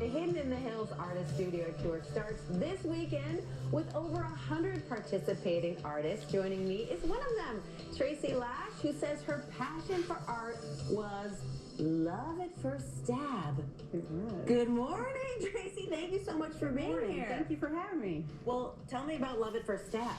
Hidden in the Hills Artist Studio Tour starts this weekend with over 100 participating artists. Joining me is one of them, Tracy Laasch, who says her passion for art was love at first stab. Good morning, Tracy. Thank you so much for being here. Thank you for having me. Well, tell me about love at first stab.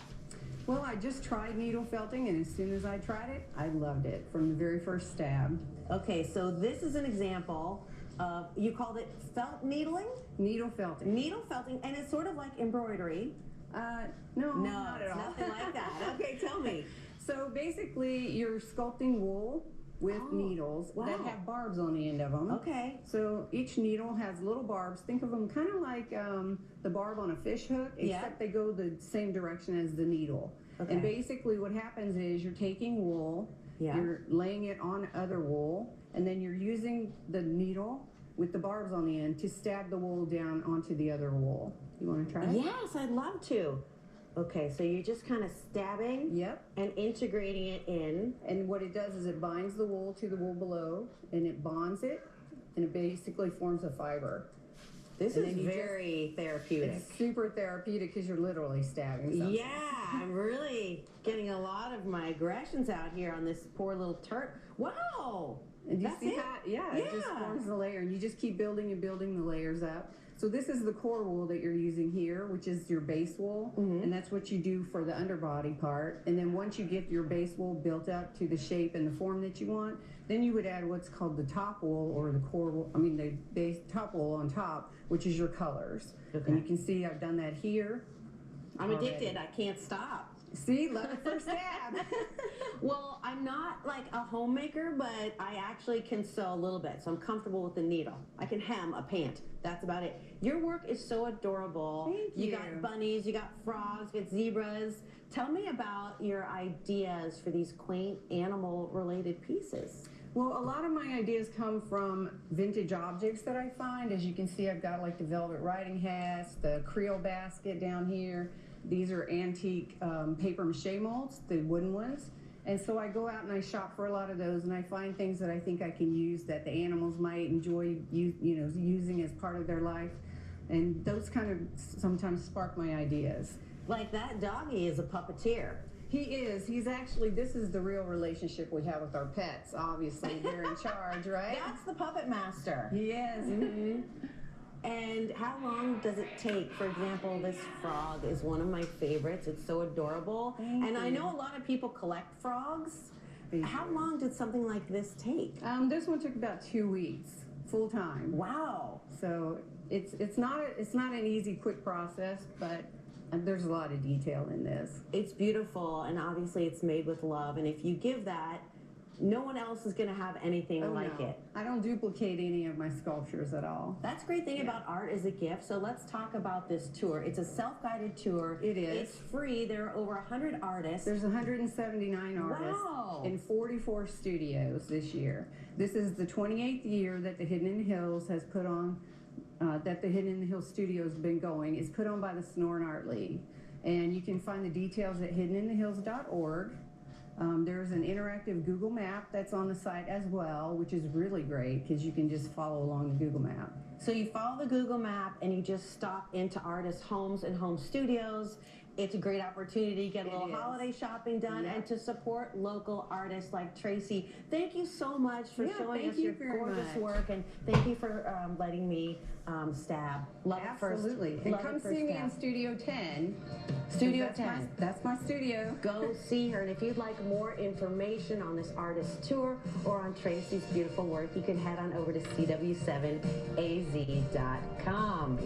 Well, I just tried needle felting, and as soon as I tried it, I loved it from the very first stab. Okay, so this is an example of, you called it felt needling? Needle felting. Needle felting, and it's sort of like embroidery. No, not at all. Nothing like that. Okay, tell me. So basically, you're sculpting wool with needles that have barbs on the end of them. Okay. So each needle has little barbs. Think of them kind of like the barb on a fish hook, except they go the same direction as the needle. Okay. And basically what happens is you're taking wool, you're laying it on other wool, and then you're using the needle with the barbs on the end to stab the wool down onto the other wool. You want to try it? Yes, I'd love to. Okay, so you're just kind of stabbing and integrating it in. And what it does is it binds the wool to the wool below, and it bonds it, and it basically forms a fiber. This is very therapeutic. It's super therapeutic because you're literally stabbing something. Yeah, I'm really getting a lot of my aggressions out here on this poor little Wow! And you see how, it just forms the layer, and you just keep building and building the layers up. So this is the core wool that you're using here, which is your base wool, and that's what you do for the underbody part. And then once you get your base wool built up to the shape and the form that you want, then you would add what's called the top wool, or the core wool, the base top wool on top, which is your colors. Okay. And you can see I've done that here. I'm addicted. I can't stop. See, love at first stab. Well, I'm not like a homemaker, but I actually can sew a little bit, so I'm comfortable with the needle. I can hem a pant. That's about it. Your work is so adorable. Thank you. You got bunnies, you got frogs, you got zebras. Tell me about your ideas for these quaint animal-related pieces. Well, a lot of my ideas come from vintage objects that I find. As you can see, I've got like the velvet riding hats, the Creole basket down here. These are antique paper mache molds, the wooden ones. And so I go out and I shop for a lot of those, and I find things that I think I can use that the animals might enjoy using as part of their life. And those kind of sometimes spark my ideas. Like that doggy is a puppeteer. He is. He's actually, this is the real relationship we have with our pets. Obviously, they're in charge, right? That's the puppet master. He is. And how long does it take? For example, this frog is one of my favorites. It's so adorable. And I know a lot of people collect frogs. How long did something like this take? This one took about 2 weeks, full time. Wow. So it's not an easy, quick process, but there's a lot of detail in this. It's beautiful, and obviously it's made with love. And if you give that, no one else is going to have anything like it. I don't duplicate any of my sculptures at all. That's the great thing about art as a gift. So let's talk about this tour. It's a self-guided tour. It is. It's free. There are over 100 artists. There's 179 artists in 44 studios this year. This is the 28th year that the Hidden in the Hills has put on, that the Hidden in the Hills studio has been going. It's put on by the Sonoran Art League. And you can find the details at hiddeninthehills.org. There's an interactive Google map that's on the site as well, which is really great because you can just follow along the Google map. So you follow the Google map and you just stop into artists' homes and home studios. It's a great opportunity to get a little holiday shopping done and to support local artists like Tracy. Thank you so much for showing us your gorgeous work, and thank you for letting me stab. Love Absolutely. First. And come see me in Studio 10. Studio 10. That's my studio. Go see her. And if you'd like more information on this artist tour or on Tracy's beautiful work, you can head on over to CW7az.com.